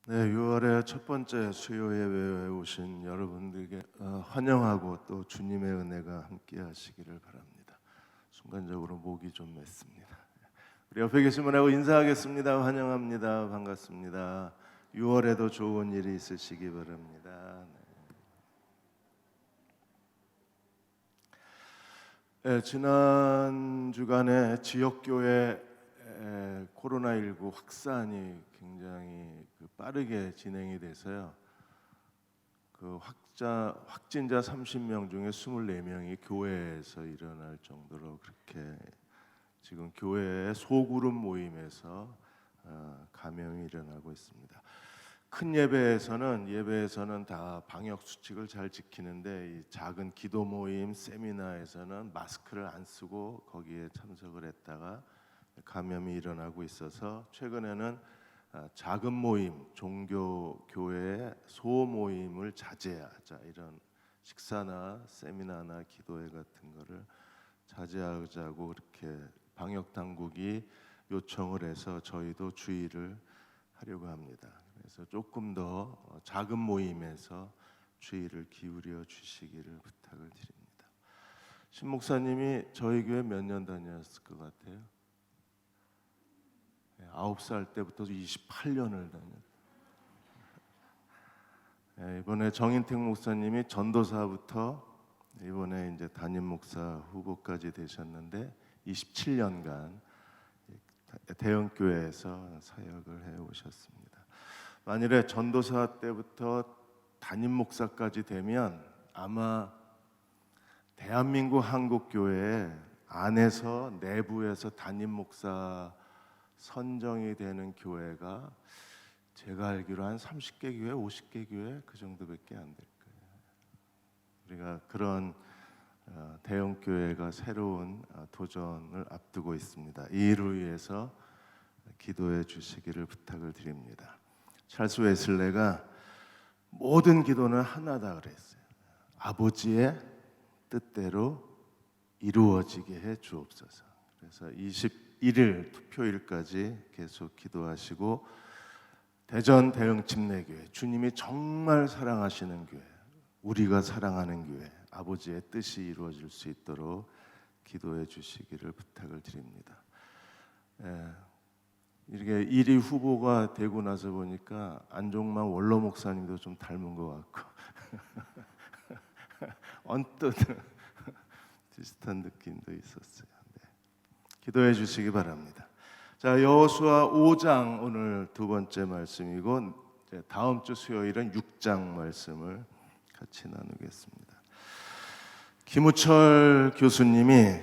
네, 6월의 첫 번째 수요 예배에 오신 여러분들에게 환영하고 또 주님의 은혜가 함께 하시기를 바랍니다. 순간적으로 목이 좀 맸습니다. 우리 옆에 계신 분하고 인사하겠습니다. 환영합니다. 반갑습니다. 6월에도 좋은 일이 있으시기 바랍니다. 네, 지난 주간에 지역교회 코로나19 확산이 굉장히 빠르게 진행이 돼서요. 확진자 30명 중에 24명이 교회에서 일어날 정도로 그렇게 지금 교회의 소그룹 모임에서 감염이 일어나고 있습니다. 큰 예배에서는 다 방역 수칙을 잘 지키는데 이 작은 기도 모임, 세미나에서는 마스크를 안 쓰고 거기에 참석을 했다가 감염이 일어나고 있어서 최근에는 작은 모임, 종교 교회의 소모임을 자제하자, 이런 식사나 세미나나 기도회 같은 거를 자제하자고 이렇게 방역 당국이 요청을 해서 저희도 주의를 하려고 합니다. 그래서 조금 더 작은 모임에서 주의를 기울여 주시기를 부탁을 드립니다. 신 목사님이 저희 교회 몇 년 다녔을 것 같아요? 9살 때부터 28년을 다녔어요. 이번에 정인택 목사님이 전도사부터 이번에 이제 담임 목사 후보까지 되셨는데 27년간 대형 교회에서 사역을 해 오셨습니다. 만일에 전도사 때부터 담임 목사까지 되면 아마 대한민국 한국 교회 안에서 내부에서 담임 목사 선정이 되는 교회가 제가 알기로 한 30개 교회, 50개 교회 그 정도밖에 안 될 거예요. 우리가 그런 대형 교회가 새로운 도전을 앞두고 있습니다. 이 일을 위해서 기도해 주시기를 부탁을 드립니다. 찰스 웨슬레가 모든 기도는 하나다 그랬어요. 아버지의 뜻대로 이루어지게 해 주옵소서. 그래서 21일 투표일까지 계속 기도하시고 대전 대흥 침례교회, 주님이 정말 사랑하시는 교회, 우리가 사랑하는 교회, 아버지의 뜻이 이루어질 수 있도록 기도해 주시기를 부탁을 드립니다. 이렇게 1위 후보가 되고 나서 보니까 안종만 원로 목사님도 좀 닮은 것 같고 언뜻 비슷한 느낌도 있었어요. 기도해 주시기 바랍니다. 자, 여호수아 5장 오늘 두 번째 말씀이고 다음 주 수요일은 6장 말씀을 같이 나누겠습니다. 김우철 교수님이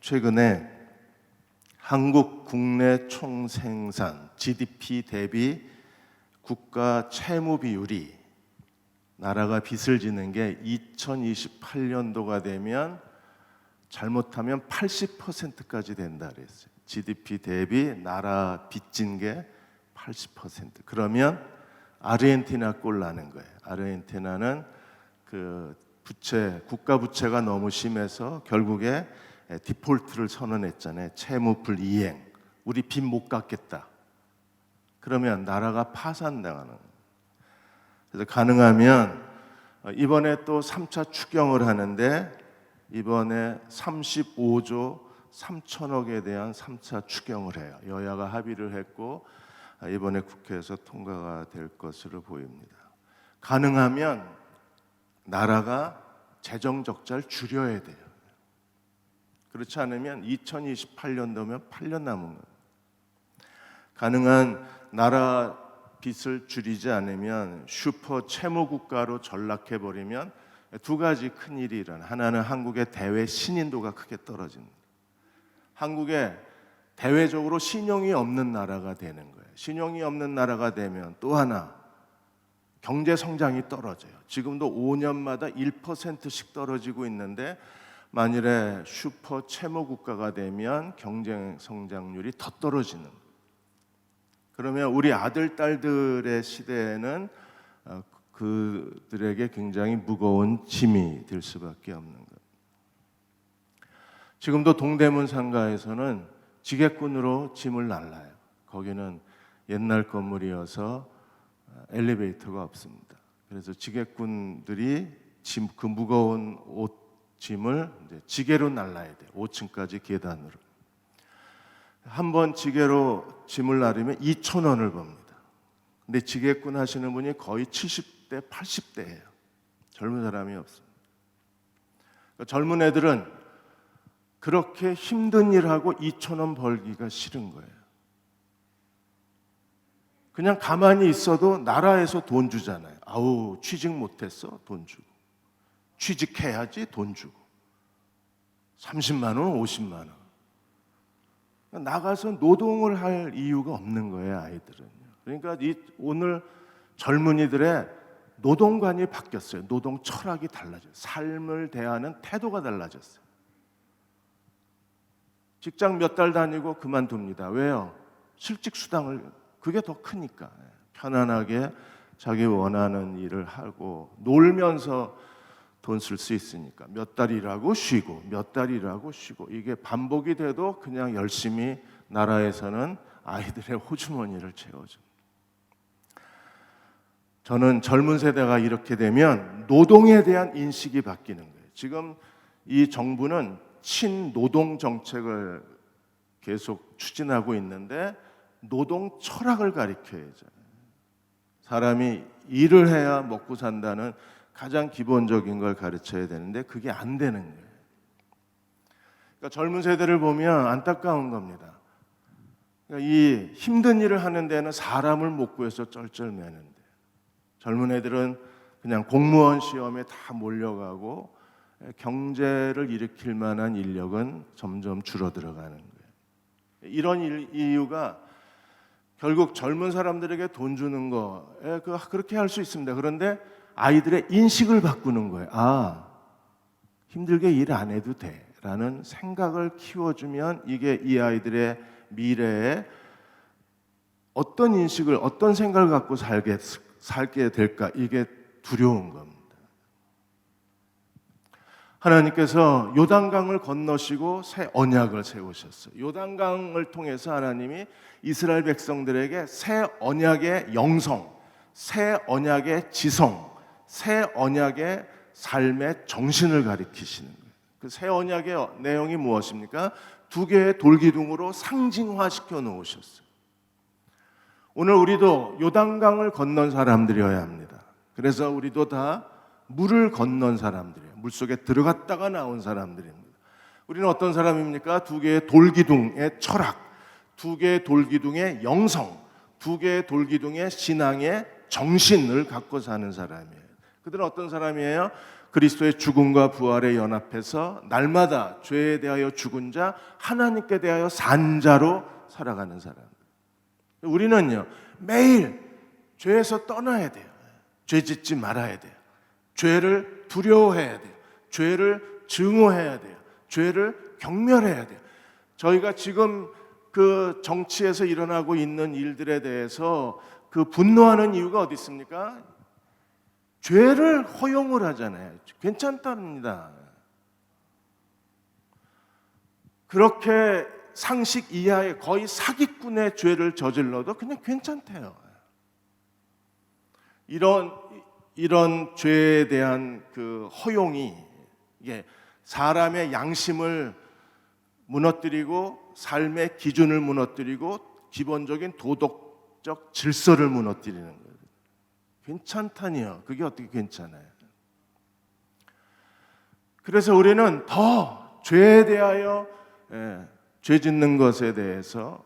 최근에 한국 국내 총생산 GDP 대비 국가 채무 비율이 나라가 빚을 지는 게 2028년도가 되면 잘못하면 80%까지 된다 그랬어요. GDP 대비 나라 빚진 게 80%. 그러면 아르헨티나 꼴 나는 거예요. 아르헨티나는 그 국가 부채가 너무 심해서 결국에 디폴트를 선언했잖아요. 채무 불이행. 우리 빚 못 갚겠다. 그러면 나라가 파산당하는 거예요. 그래서 가능하면 이번에 또 3차 추경을 하는데 이번에 35조 3천억에 대한 3차 추경을 해요. 여야가 합의를 했고 이번에 국회에서 통과가 될 것으로 보입니다. 가능하면 나라가 재정 적자를 줄여야 돼요. 그렇지 않으면 2028년도면 8년 남은 거예요. 가능한 나라 빚을 줄이지 않으면 슈퍼 채무 국가로 전락해 버리면 두 가지 큰 일이 일어나. 하나는 한국의 대외 신인도가 크게 떨어집니다. 한국에 대외적으로 신용이 없는 나라가 되는 거예요. 신용이 없는 나라가 되면 또 하나 경제 성장이 떨어져요. 지금도 5년마다 1%씩 떨어지고 있는데 만일에 슈퍼 채무 국가가 되면 경제 성장률이 더 떨어지는 거예요. 그러면 우리 아들 딸들의 시대에는 그들에게 굉장히 무거운 짐이 될 수밖에 없는 거예요. 지금도 동대문 상가에서는 지게꾼으로 짐을 날라요. 거기는 옛날 건물이어서 엘리베이터가 없습니다. 그래서 지게꾼들이 그 무거운 짐을 이제 지게로 날라야 돼요. 5층까지 계단으로. 한 번 지게로 짐을 나르면 2,000원을 법니다. 근데 지게꾼 하시는 분이 거의 70대, 80대예요. 젊은 사람이 없습니다. 그러니까 젊은 애들은 그렇게 힘든 일하고 2,000원 벌기가 싫은 거예요. 그냥 가만히 있어도 나라에서 돈 주잖아요. 아우, 취직 못했어? 돈 주고. 취직해야지? 돈 주고. 30만 원, 50만 원. 나가서 노동을 할 이유가 없는 거예요, 아이들은요. 그러니까 오늘 젊은이들의 노동관이 바뀌었어요. 노동 철학이 달라졌어요. 삶을 대하는 태도가 달라졌어요. 직장 몇 달 다니고 그만둡니다. 왜요? 실직 수당을, 그게 더 크니까. 편안하게 자기 원하는 일을 하고 놀면서 돈 쓸 수 있으니까 몇 달 일하고 쉬고 몇 달 일하고 쉬고, 이게 반복이 돼도 그냥 열심히 나라에서는 아이들의 호주머니를 채워줍니다. 저는 젊은 세대가 이렇게 되면 노동에 대한 인식이 바뀌는 거예요. 지금 이 정부는 친노동 정책을 계속 추진하고 있는데 노동 철학을 가르쳐야죠. 사람이 일을 해야 먹고 산다는 가장 기본적인 걸 가르쳐야 되는데 그게 안 되는 거예요. 그러니까 젊은 세대를 보면 안타까운 겁니다. 그러니까 이 힘든 일을 하는 데는 사람을 못 구해서 쩔쩔매는데 젊은 애들은 그냥 공무원 시험에 다 몰려가고 경제를 일으킬 만한 인력은 점점 줄어들어가는 거예요. 이런 이유가 결국 젊은 사람들에게 돈 주는 거 그렇게 할 수 있습니다. 그런데 아이들의 인식을 바꾸는 거예요. 아, 힘들게 일 안 해도 돼라는 생각을 키워주면 이게 이 아이들의 미래에 어떤 인식을, 어떤 생각을 갖고 살게 될까, 이게 두려운 겁니다. 하나님께서 요단강을 건너시고 새 언약을 세우셨어요. 요단강을 통해서 하나님이 이스라엘 백성들에게 새 언약의 영성, 새 언약의 지성, 새 언약의 삶의 정신을 가리키시는 거예요. 그 새 언약의 내용이 무엇입니까? 2개의 돌기둥으로 상징화시켜 놓으셨어요. 오늘 우리도 요단강을 건넌 사람들이어야 합니다. 그래서 우리도 다 물을 건넌 사람들이에요. 물속에 들어갔다가 나온 사람들입니다. 우리는 어떤 사람입니까? 2개의 돌기둥의 철학, 2개의 돌기둥의 영성, 2개의 돌기둥의 신앙의 정신을 갖고 사는 사람이에요. 그들은 어떤 사람이에요? 그리스도의 죽음과 부활에 연합해서 날마다 죄에 대하여 죽은 자, 하나님께 대하여 산 자로 살아가는 사람. 우리는요, 매일 죄에서 떠나야 돼요. 죄 짓지 말아야 돼요. 죄를 두려워해야 돼요. 죄를 증오해야 돼요. 죄를 경멸해야 돼요. 저희가 지금 그 정치에서 일어나고 있는 일들에 대해서 그 분노하는 이유가 어디 있습니까? 죄를 허용을 하잖아요. 괜찮답니다. 그렇게 상식 이하의 거의 사기꾼의 죄를 저질러도 그냥 괜찮대요. 이런 죄에 대한 그 허용이 이게 사람의 양심을 무너뜨리고 삶의 기준을 무너뜨리고 기본적인 도덕적 질서를 무너뜨리는 거예요. 괜찮다니요. 그게 어떻게 괜찮아요? 그래서 우리는 더 죄에 대하여 죄 짓는 것에 대해서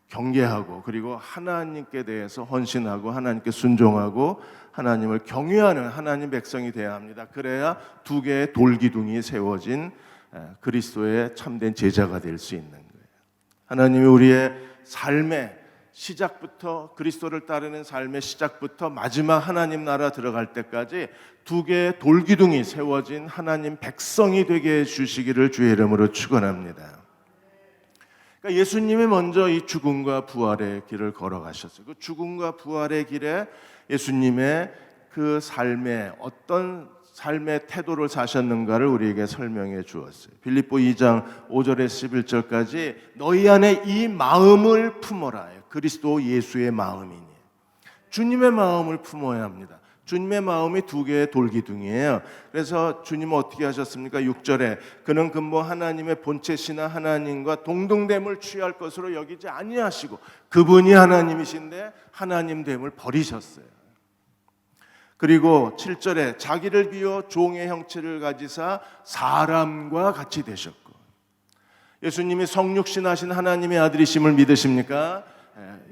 경계하고, 그리고 하나님께 대해서 헌신하고 하나님께 순종하고 하나님을 경외하는 하나님 백성이 되어야 합니다. 그래야 2개의 돌기둥이 세워진 그리스도의 참된 제자가 될 수 있는 거예요. 하나님이 우리의 삶의 시작부터, 그리스도를 따르는 삶의 시작부터 마지막 하나님 나라 들어갈 때까지 2개의 돌기둥이 세워진 하나님 백성이 되게 해주시기를 주의 이름으로 축원합니다. 그러니까 예수님이 먼저 이 죽음과 부활의 길을 걸어가셨어요. 그 죽음과 부활의 길에 예수님의 그 삶에 어떤 삶의 태도를 사셨는가를 우리에게 설명해 주었어요. 빌립보 2장 5절에서 11절까지 너희 안에 이 마음을 품어라. 그리스도 예수의 마음이니 주님의 마음을 품어야 합니다. 주님의 마음이 두 개의 돌기둥이에요. 그래서 주님은 어떻게 하셨습니까? 6절에 그는 근본 하나님의 본체시나 하나님과 동등됨을 취할 것으로 여기지 아니하시고, 그분이 하나님이신데 하나님됨을 버리셨어요. 그리고 7절에 자기를 비워 종의 형체를 가지사 사람과 같이 되셨고, 예수님이 성육신하신 하나님의 아들이심을 믿으십니까?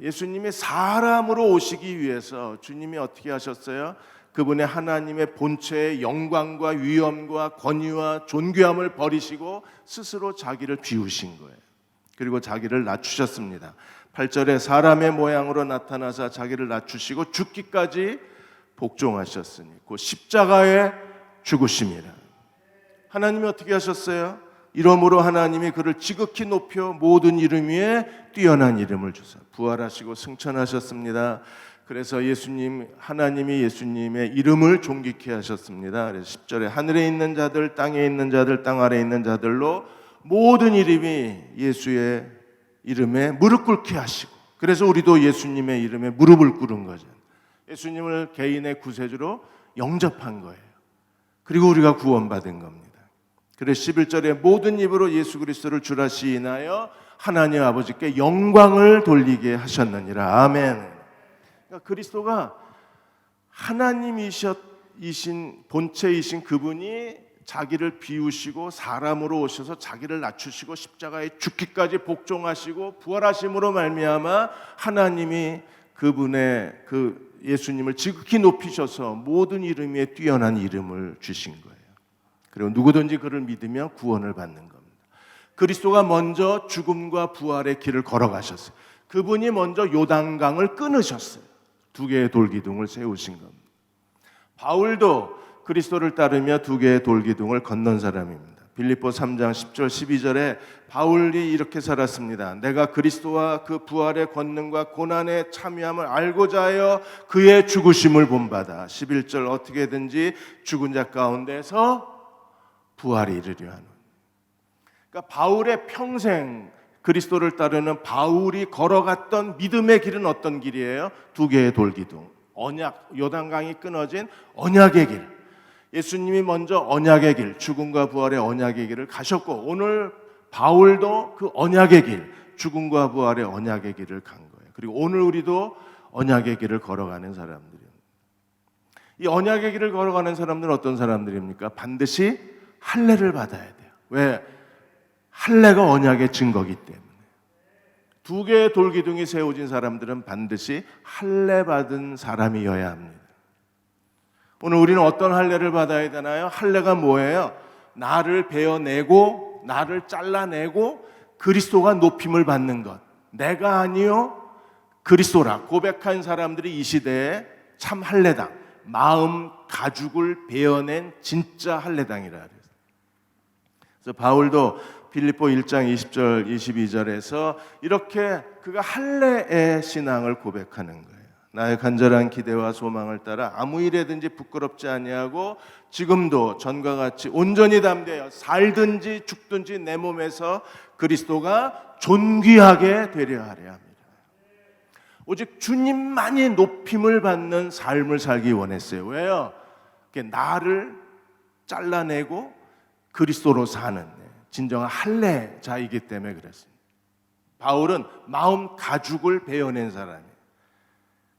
예수님이 사람으로 오시기 위해서 주님이 어떻게 하셨어요? 그분의 하나님의 본체의 영광과 위엄과 권위와 존귀함을 버리시고 스스로 자기를 비우신 거예요. 그리고 자기를 낮추셨습니다. 8절에 사람의 모양으로 나타나사 자기를 낮추시고 죽기까지 복종하셨으니 그 십자가에 죽으심이라. 하나님이 어떻게 하셨어요? 이러므로 하나님이 그를 지극히 높여 모든 이름 위에 뛰어난 이름을 주사 부활하시고 승천하셨습니다. 그래서 예수님, 하나님이 예수님의 이름을 존귀케 하셨습니다. 그래서 10절에 하늘에 있는 자들, 땅에 있는 자들, 땅 아래에 있는 자들로 모든 이름이 예수의 이름에 무릎 꿇게 하시고, 그래서 우리도 예수님의 이름에 무릎을 꿇은 거죠. 예수님을 개인의 구세주로 영접한 거예요. 그리고 우리가 구원받은 겁니다. 그래서 11절에 모든 입으로 예수 그리스도를 주라 시인하여 하나님 아버지께 영광을 돌리게 하셨느니라. 아멘. 그러니까 그리스도가 하나님이신 본체이신 그분이 자기를 비우시고 사람으로 오셔서 자기를 낮추시고 십자가에 죽기까지 복종하시고 부활하심으로 말미암아 하나님이 그분의 그 예수님을 지극히 높이셔서 모든 이름 위에 뛰어난 이름을 주신 거예요. 그리고 누구든지 그를 믿으면 구원을 받는 겁니다. 그리스도가 먼저 죽음과 부활의 길을 걸어가셨어요. 그분이 먼저 요단강을 끊으셨어요. 두 개의 돌기둥을 세우신 겁니다. 바울도 그리스도를 따르며 두 개의 돌기둥을 건넌 사람입니다. 빌립보 3장 10절 12절에 바울이 이렇게 살았습니다. 내가 그리스도와 그 부활의 권능과 고난의 참여함을 알고자 하여 그의 죽으심을 본받아 11절 어떻게든지 죽은 자 가운데서 부활이 이르려 하는. 그러니까 바울의 평생 그리스도를 따르는 바울이 걸어갔던 믿음의 길은 어떤 길이에요? 두 개의 돌기둥, 언약, 요단강이 끊어진 언약의 길. 예수님이 먼저 언약의 길, 죽음과 부활의 언약의 길을 가셨고, 오늘 바울도 그 언약의 길, 죽음과 부활의 언약의 길을 간 거예요. 그리고 오늘 우리도 언약의 길을 걸어가는 사람들이에요. 이 언약의 길을 걸어가는 사람들은 어떤 사람들입니까? 반드시 할례를 받아야 돼요. 왜? 할례가 언약의 증거이기 때문에. 두 개의 돌기둥이 세워진 사람들은 반드시 할례 받은 사람이어야 합니다. 오늘 우리는 어떤 할례를 받아야 되나요? 할례가 뭐예요? 나를 베어내고 나를 잘라내고 그리스도가 높임을 받는 것. 내가 아니요 그리스도라 고백한 사람들이 이 시대에 참 할례당, 마음 가죽을 베어낸 진짜 할례당이라 그래요. 그래서 바울도 빌립보 1장 20절 22절에서 이렇게 그가 할례의 신앙을 고백하는 거예요. 나의 간절한 기대와 소망을 따라 아무 일에든지 부끄럽지 아니하고 지금도 전과 같이 온전히 담대하여 살든지 죽든지 내 몸에서 그리스도가 존귀하게 되려 하려 합니다. 오직 주님만이 높임을 받는 삶을 살기 원했어요. 왜요? 나를 잘라내고 그리스도로 사는 진정한 할례자이기 때문에 그랬습니다. 바울은 마음 가죽을 베어낸 사람이에요.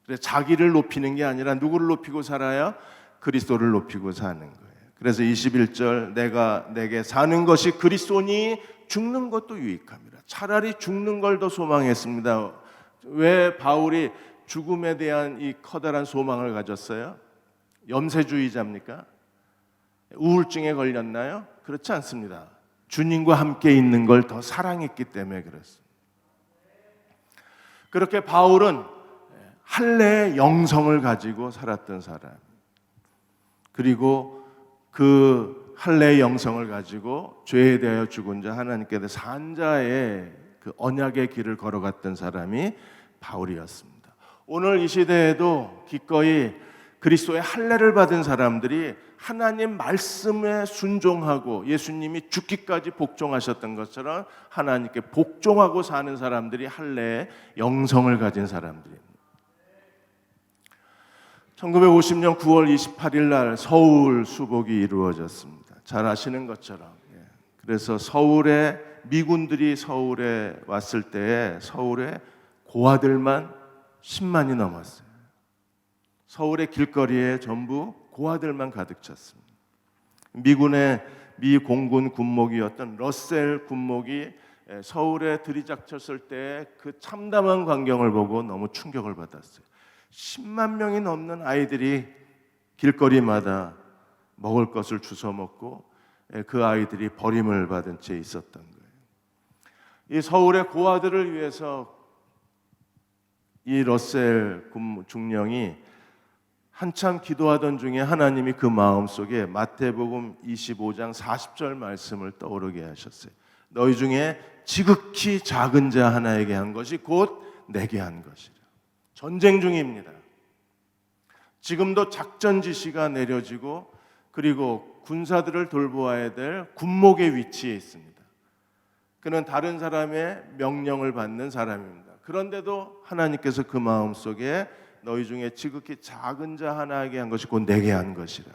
그래서 자기를 높이는 게 아니라 누구를 높이고 살아요? 그리스도를 높이고 사는 거예요. 그래서 21절 내가 내게 사는 것이 그리스도니 죽는 것도 유익합니다. 차라리 죽는 걸 더 소망했습니다. 왜 바울이 죽음에 대한 이 커다란 소망을 가졌어요? 염세주의자입니까? 우울증에 걸렸나요? 그렇지 않습니다. 주님과 함께 있는 걸 더 사랑했기 때문에 그렇습니다. 그렇게 바울은 할례의 영성을 가지고 살았던 사람, 그리고 그 할례의 영성을 가지고 죄에 대하여 죽은 자 하나님께 산 자의 그 언약의 길을 걸어갔던 사람이 바울이었습니다. 오늘 이 시대에도 기꺼이 그리스도의 할례를 받은 사람들이 하나님 말씀에 순종하고 예수님이 죽기까지 복종하셨던 것처럼 하나님께 복종하고 사는 사람들이 할례의 영성을 가진 사람들입니다. 1950년 9월 28일 날 서울 수복이 이루어졌습니다. 잘 아시는 것처럼. 그래서 서울에 미군들이 서울에 왔을 때에 서울에 고아들만 10만이 넘었어요. 서울의 길거리에 전부 고아들만 가득 찼습니다. 미 공군 군목이었던 러셀 군목이 서울에 들이닥쳤을 때 그 참담한 광경을 보고 너무 충격을 받았어요. 10만 명이 넘는 아이들이 길거리마다 먹을 것을 주워 먹고 그 아이들이 버림을 받은 채 있었던 거예요. 이 서울의 고아들을 위해서 이 러셀 중령이 한참 기도하던 중에 하나님이 그 마음속에 마태복음 25장 40절 말씀을 떠오르게 하셨어요. 너희 중에 지극히 작은 자 하나에게 한 것이 곧 내게 한 것이라. 전쟁 중입니다. 지금도 작전 지시가 내려지고 그리고 군사들을 돌보아야 될 군목의 위치에 있습니다. 그는 다른 사람의 명령을 받는 사람입니다. 그런데도 하나님께서 그 마음속에 너희 중에 지극히 작은 자 하나에게 한 것이 곧 내게 한 것이라.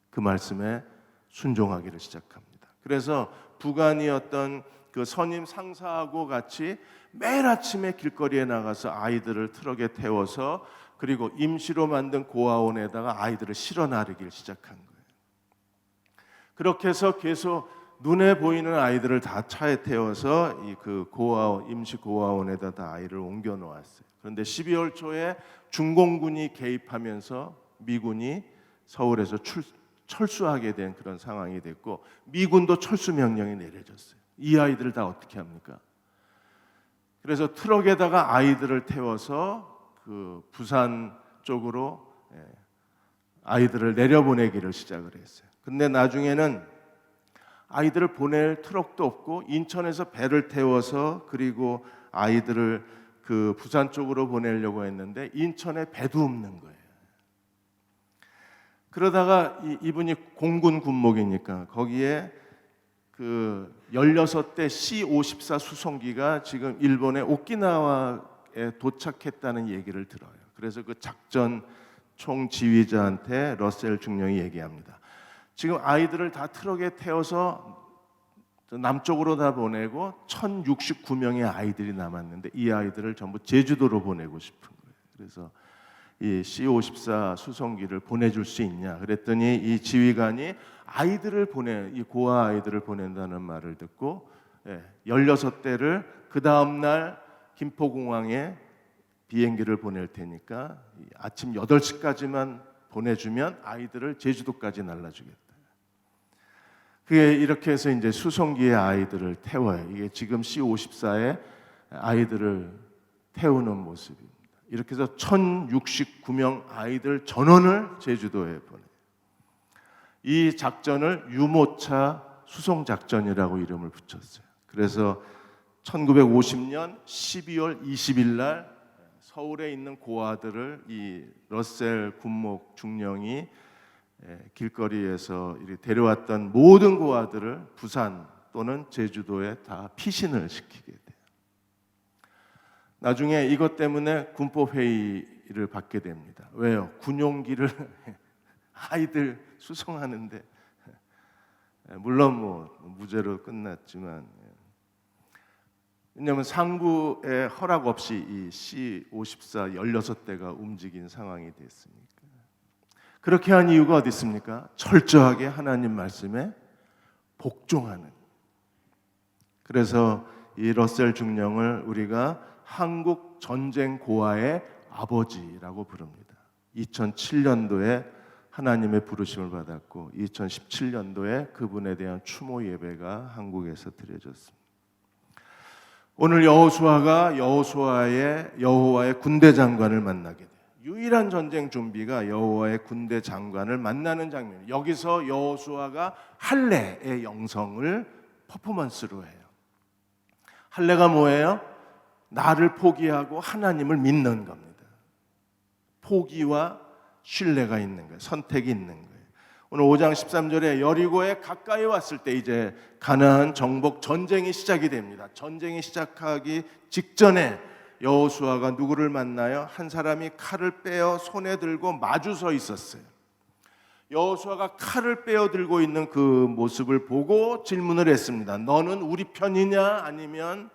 그 말씀에 순종하기를 시작합니다. 그래서 부관이었던 그 선임 상사하고 같이 매일 아침에 길거리에 나가서 아이들을 트럭에 태워서 그리고 임시로 만든 고아원에다가 아이들을 실어 나르기 시작한 거예요. 그렇게 해서 계속 눈에 보이는 아이들을 다 차에 태워서 그 임시 고아원에다 다 아이를 옮겨 놓았어요. 그런데 12월 초에 중공군이 개입하면서 미군이 서울에서 철수하게 된 그런 상황이 됐고 미군도 철수 명령이 내려졌어요. 이 아이들을 다 어떻게 합니까? 그래서 트럭에다가 아이들을 태워서 그 부산 쪽으로 아이들을 내려보내기를 시작을 했어요. 근데 나중에는 아이들을 보낼 트럭도 없고 인천에서 배를 태워서 그리고 아이들을 그 부산 쪽으로 보내려고 했는데 인천에 배도 없는 거예요. 그러다가 이분이 공군 군목이니까 거기에 그 16대 C-54 수송기가 지금 일본의 오키나와에 도착했다는 얘기를 들어요. 그래서 그 작전 총지휘자한테 러셀 중령이 얘기합니다. 지금 아이들을 다 트럭에 태워서 남쪽으로 다 보내고 1069명의 아이들이 남았는데 이 아이들을 전부 제주도로 보내고 싶은 거예요. 그래서 이 C-54 수송기를 보내줄 수 있냐 그랬더니 이 지휘관이 이 고아 아이들을 보낸다는 말을 듣고 16대를 그 다음날 김포공항에 비행기를 보낼 테니까 아침 8시까지만 보내주면 아이들을 제주도까지 날라주겠다. 그게 이렇게 해서 이제 수송기에 아이들을 태워요. 이게 지금 C-54에 아이들을 태우는 모습입니다. 이렇게 해서 1069명 아이들 전원을 제주도에 보내요. 이 작전을 유모차 수송작전이라고 이름을 붙였어요. 그래서 1950년 12월 20일 날 서울에 있는 고아들을 이 러셀 군목 중령이 길거리에서 데려왔던 모든 고아들을 부산 또는 제주도에 다 피신을 시키게 돼요. 나중에 이것 때문에 군법회의를 받게 됩니다. 왜요? 군용기를 아이들 수송하는데 물론 무죄로 끝났지만 왜냐하면 상부의 허락 없이 이 C-54 16대가 움직인 상황이 됐으니까. 그렇게 한 이유가 어디 있습니까? 철저하게 하나님 말씀에 복종하는. 그래서 이 러셀 중령을 우리가 한국 전쟁 고아의 아버지라고 부릅니다. 2007년도에 하나님의 부르심을 받았고 2017년도에 그분에 대한 추모 예배가 한국에서 드려졌습니다. 오늘 여호수아가 여호와의 군대 장관을 만나게 돼요. 유일한 전쟁 좀비가 여호와의 군대 장관을 만나는 장면. 여기서 여호수아가 할례의 영성을 퍼포먼스로 해요. 할례가 뭐예요? 나를 포기하고 하나님을 믿는 겁니다. 포기와 신뢰가 있는 거예요. 선택이 있는 거예요. 오늘 5장 13절에 여리고에 가까이 왔을 때 이제 가나안 정복 전쟁이 시작이 됩니다. 전쟁이 시작하기 직전에 여호수아가 누구를 만나요? 한 사람이 칼을 빼어 손에 들고 마주 서 있었어요. 여호수아가 칼을 빼어 들고 있는 그 모습을 보고 질문을 했습니다. 너는 우리 편이냐 아니면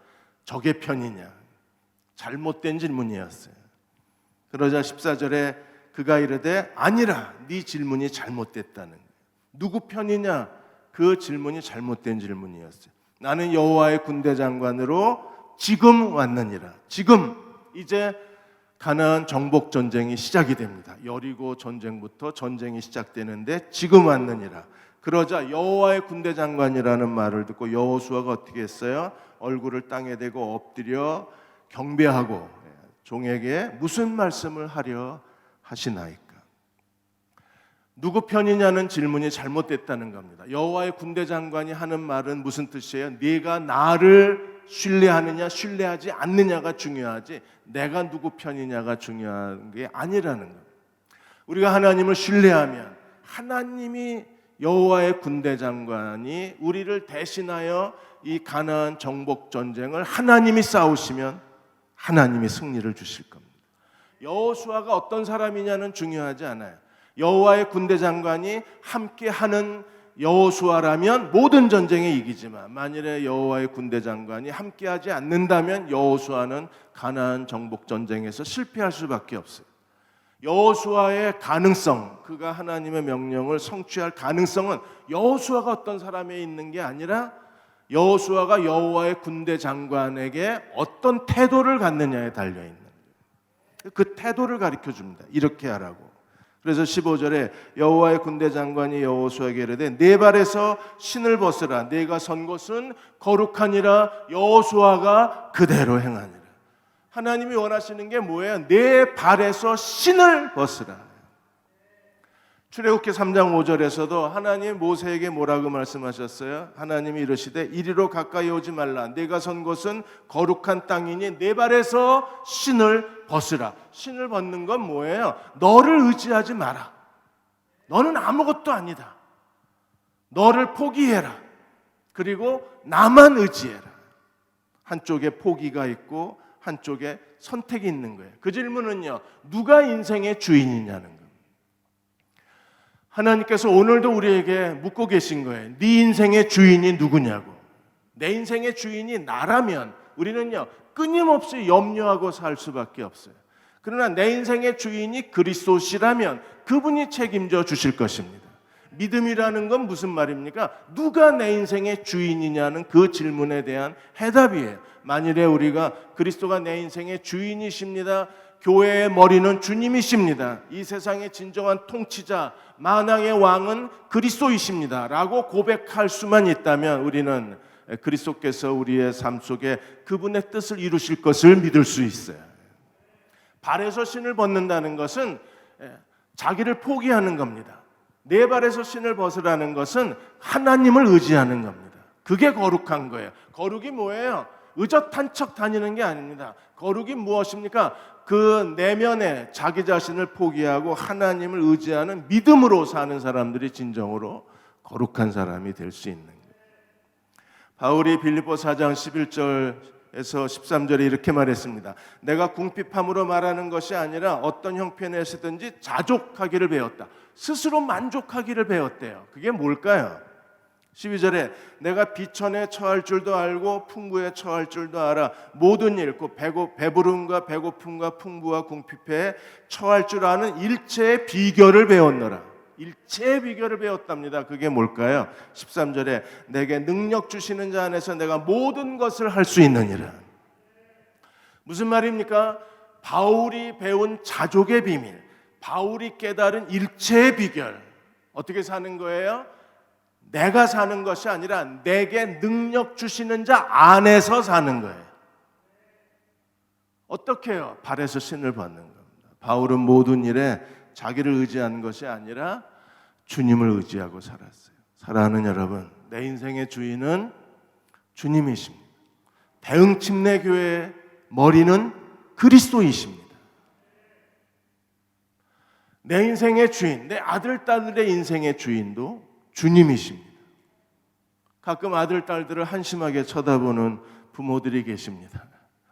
적의 편이냐? 잘못된 질문이었어요. 그러자 14절에 그가 이르되 아니라 네 질문이 잘못됐다는 거예요. 누구 편이냐? 그 질문이 잘못된 질문이었어요. 나는 여호와의 군대 장관으로 지금 왔느니라. 지금 이제 가나안 정복 전쟁이 시작이 됩니다. 여리고 전쟁부터 전쟁이 시작되는데 지금 왔느니라. 그러자 여호와의 군대 장관이라는 말을 듣고 여호수아가 어떻게 했어요? 얼굴을 땅에 대고 엎드려 경배하고 종에게 무슨 말씀을 하려 하시나이까? 누구 편이냐는 질문이 잘못됐다는 겁니다. 여호와의 군대 장관이 하는 말은 무슨 뜻이에요? 네가 나를 신뢰하느냐 신뢰하지 않느냐가 중요하지 내가 누구 편이냐가 중요한 게 아니라는 겁니다. 우리가 하나님을 신뢰하면 하나님이 여호와의 군대 장관이 우리를 대신하여 이 가나안 정복 전쟁을 하나님이 싸우시면 하나님이 승리를 주실 겁니다. 여호수아가 어떤 사람이냐는 중요하지 않아요. 여호와의 군대 장관이 함께하는 여호수아라면 모든 전쟁에 이기지만 만일에 여호와의 군대 장관이 함께하지 않는다면 여호수아는 가나안 정복 전쟁에서 실패할 수밖에 없어요. 여호수아의 가능성, 그가 하나님의 명령을 성취할 가능성은 여호수아가 어떤 사람에 있는 게 아니라 여호수아가 여호와의 군대 장관에게 어떤 태도를 갖느냐에 달려 있는 거예요. 그 태도를 가르쳐 줍니다. 이렇게 하라고. 그래서 15절에 여호와의 군대 장관이 여호수아에게 이르되 네 발에서 신을 벗으라. 네가 선 곳은 거룩하니라. 여호수아가 그대로 행하니라. 하나님이 원하시는 게 뭐예요? 네 발에서 신을 벗으라. 출애굽기 3장 5절에서도 하나님 모세에게 뭐라고 말씀하셨어요? 하나님이 이르시되 이리로 가까이 오지 말라. 네가 선 곳은 거룩한 땅이니 네 발에서 신을 벗으라. 신을 벗는 건 뭐예요? 너를 의지하지 마라. 너는 아무것도 아니다. 너를 포기해라. 그리고 나만 의지해라. 한쪽에 포기가 있고 한쪽에 선택이 있는 거예요. 그 질문은요, 누가 인생의 주인이냐는 거예요. 하나님께서 오늘도 우리에게 묻고 계신 거예요. 네 인생의 주인이 누구냐고. 내 인생의 주인이 나라면 우리는요 끊임없이 염려하고 살 수밖에 없어요. 그러나 내 인생의 주인이 그리스도시라면 그분이 책임져 주실 것입니다. 믿음이라는 건 무슨 말입니까? 누가 내 인생의 주인이냐는 그 질문에 대한 해답이에요. 만일에 우리가 그리스도가 내 인생의 주인이십니다. 교회의 머리는 주님이십니다. 이 세상의 진정한 통치자, 만왕의 왕은 그리스도이십니다. 라고 고백할 수만 있다면 우리는 그리스도께서 우리의 삶 속에 그분의 뜻을 이루실 것을 믿을 수 있어요. 발에서 신을 벗는다는 것은 자기를 포기하는 겁니다. 내 발에서 신을 벗으라는 것은 하나님을 의지하는 겁니다. 그게 거룩한 거예요. 거룩이 뭐예요? 의젓한 척 다니는 게 아닙니다. 거룩이 무엇입니까? 그 내면에 자기 자신을 포기하고 하나님을 의지하는 믿음으로 사는 사람들이 진정으로 거룩한 사람이 될 수 있는 거예요. 바울이 빌립보 4장 11절에서 13절에 이렇게 말했습니다. 내가 궁핍함으로 말하는 것이 아니라 어떤 형편에서든지 자족하기를 배웠다. 스스로 만족하기를 배웠대요. 그게 뭘까요? 12절에 내가 비천에 처할 줄도 알고 풍부에 처할 줄도 알아. 모든 일, 배부름과 배고픔과 풍부와 궁핍에 처할 줄 아는 일체의 비결을 배웠노라. 일체의 비결을 배웠답니다. 그게 뭘까요? 13절에 내게 능력 주시는 자 안에서 내가 모든 것을 할 수 있느니라. 무슨 말입니까? 바울이 배운 자족의 비밀, 바울이 깨달은 일체의 비결. 어떻게 사는 거예요? 내가 사는 것이 아니라 내게 능력 주시는 자 안에서 사는 거예요. 어떻게 해요? 발에서 신을 받는 겁니다. 바울은 모든 일에 자기를 의지하는 것이 아니라 주님을 의지하고 살았어요. 사랑하는 여러분, 내 인생의 주인은 주님이십니다. 대흥침례교회의 머리는 그리스도이십니다. 내 인생의 주인, 내 아들, 딸들의 인생의 주인도 주님이십니다. 가끔 아들, 딸들을 한심하게 쳐다보는 부모들이 계십니다.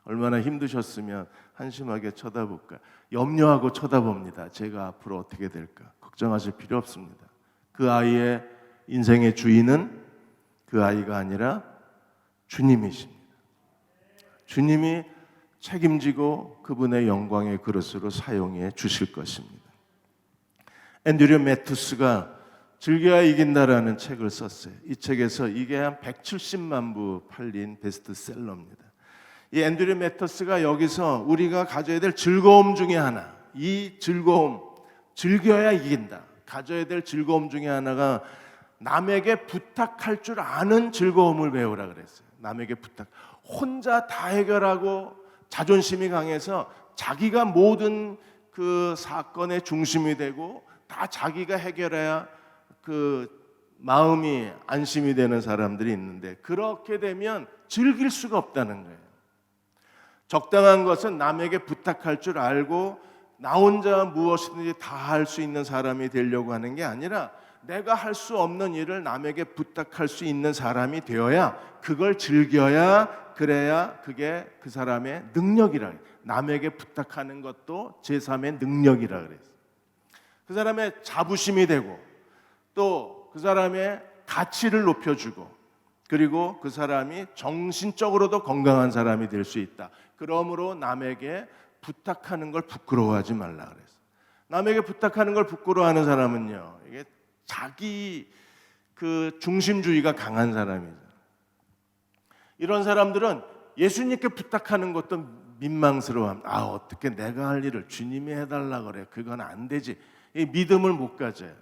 얼마나 힘드셨으면 한심하게 쳐다볼까? 염려하고 쳐다봅니다. 제가 앞으로 어떻게 될까? 걱정하실 필요 없습니다. 그 아이의 인생의 주인은 그 아이가 아니라 주님이십니다. 주님이 책임지고 그분의 영광의 그릇으로 사용해 주실 것입니다. 앤드류 매투스가 즐겨야 이긴다라는 책을 썼어요. 이 책에서 이게 한 170만 부 팔린 베스트셀러입니다. 이 앤드류 매투스가 여기서 우리가 가져야 될 즐거움 중에 하나, 이 즐거움, 즐겨야 이긴다. 가져야 될 즐거움 중에 하나가 남에게 부탁할 줄 아는 즐거움을 배우라 그랬어요. 남에게 부탁. 혼자 다 해결하고 자존심이 강해서 자기가 모든 그 사건의 중심이 되고 다 자기가 해결해야 그 마음이 안심이 되는 사람들이 있는데, 그렇게 되면 즐길 수가 없다는 거예요. 적당한 것은 남에게 부탁할 줄 알고 나 혼자 무엇이든지 다 할 수 있는 사람이 되려고 하는 게 아니라 내가 할 수 없는 일을 남에게 부탁할 수 있는 사람이 되어야, 그걸 즐겨야, 그래야 그게 그 사람의 능력이라 해요. 남에게 부탁하는 것도 제3의 능력이라 그랬어요. 그 사람의 자부심이 되고 또 그 사람의 가치를 높여주고, 그리고 그 사람이 정신적으로도 건강한 사람이 될 수 있다. 그러므로 남에게 부탁하는 걸 부끄러워하지 말라 그랬어요. 남에게 부탁하는 걸 부끄러워하는 사람은요, 이게 자기 그 중심주의가 강한 사람이죠. 이런 사람들은 예수님께 부탁하는 것도 민망스러워합니다. 어떻게 내가 할 일을 주님이 해달라 그래? 그건 안 되지. 이 믿음을 못 가져요.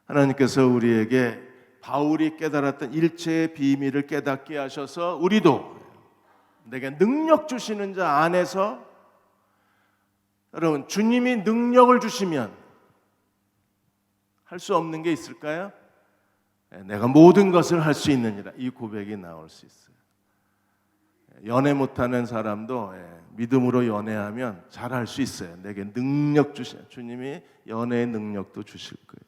하나님께서 우리에게 바울이 깨달았던 일체의 비밀을 깨닫게 하셔서 우리도 내게 능력 주시는 자 안에서, 여러분, 주님이 능력을 주시면 할 수 없는 게 있을까요? 내가 모든 것을 할 수 있느니라, 이 고백이 나올 수 있어요. 연애 못하는 사람도 믿음으로 연애하면 잘할 수 있어요. 내게 능력 주셔. 주님이 연애의 능력도 주실 거예요.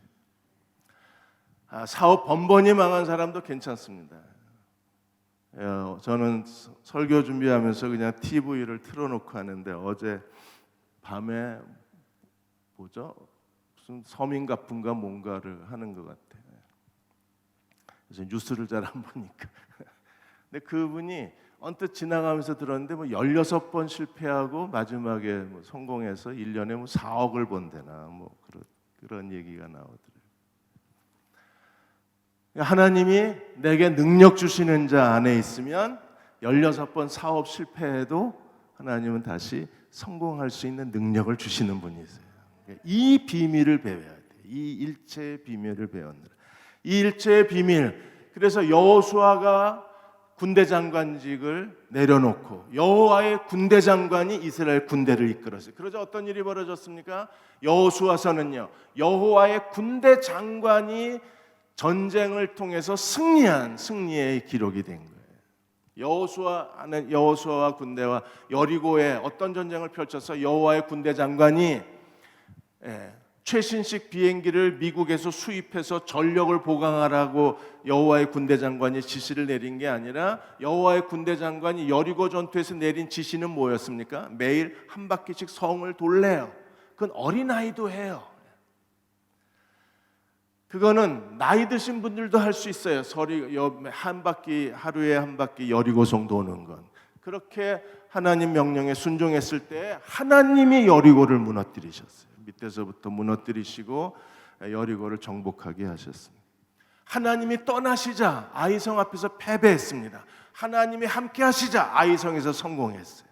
사업 번번이 망한 사람도 괜찮습니다. 저는 설교 준비하면서 그냥 TV를 틀어놓고 하는데, 어제 밤에 무슨 서민가품가 뭔가를 하는 것 같아요. 그래서 뉴스를 잘 안 보니까. 근데 그분이 언뜻 지나가면서 들었는데 16번 실패하고 마지막에 성공해서 1년에 4억을 번대나 그런 얘기가 나오더라고요. 하나님이 내게 능력 주시는 자 안에 있으면 16번 사업 실패해도 하나님은 다시 성공할 수 있는 능력을 주시는 분이세요. 이 비밀을 배워야 돼요. 이 일체의 비밀을 배웠느라. 이 일체의 비밀. 그래서 여호수아가 군대장관직을 내려놓고 여호와의 군대장관이 이스라엘 군대를 이끌었어요. 그러자 어떤 일이 벌어졌습니까? 여호수아서는요, 여호와의 군대장관이 전쟁을 통해서 승리한 승리의 기록이 된 거예요. 여호수아와 군대와 여리고에 어떤 전쟁을 펼쳐서 여호와의 군대장관이 최신식 비행기를 미국에서 수입해서 전력을 보강하라고 여호와의 군대장관이 지시를 내린 게 아니라, 여호와의 군대장관이 여리고 전투에서 내린 지시는 뭐였습니까? 매일 한 바퀴씩 성을 돌래요. 그건 어린아이도 해요. 그거는 나이 드신 분들도 할 수 있어요. 하루에 한 바퀴 여리고성 도는 건. 그렇게 하나님 명령에 순종했을 때 하나님이 여리고를 무너뜨리셨어요. 밑에서부터 무너뜨리시고 여리고를 정복하게 하셨습니다. 하나님이 떠나시자 아이성 앞에서 패배했습니다. 하나님이 함께 하시자 아이성에서 성공했어요.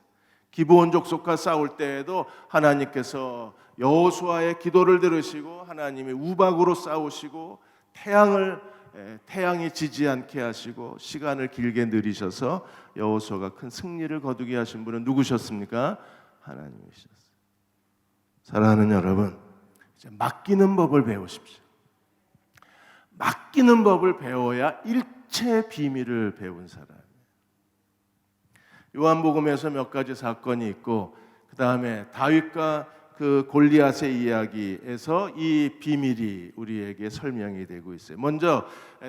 기브온 족속과 싸울 때에도 하나님께서 여호수아의 기도를 들으시고 하나님이 우박으로 싸우시고 태양이 지지 않게 하시고 시간을 길게 늘리셔서 여호수아가 큰 승리를 거두게 하신 분은 누구셨습니까? 하나님이셨어요. 사랑하는 여러분, 이제 맡기는 법을 배우십시오. 맡기는 법을 배워야 일체의 비밀을 배운 사람이에요. 요한복음에서 몇 가지 사건이 있고, 그 다음에 다윗과 그 골리앗의 이야기에서 이 비밀이 우리에게 설명이 되고 있어요. 먼저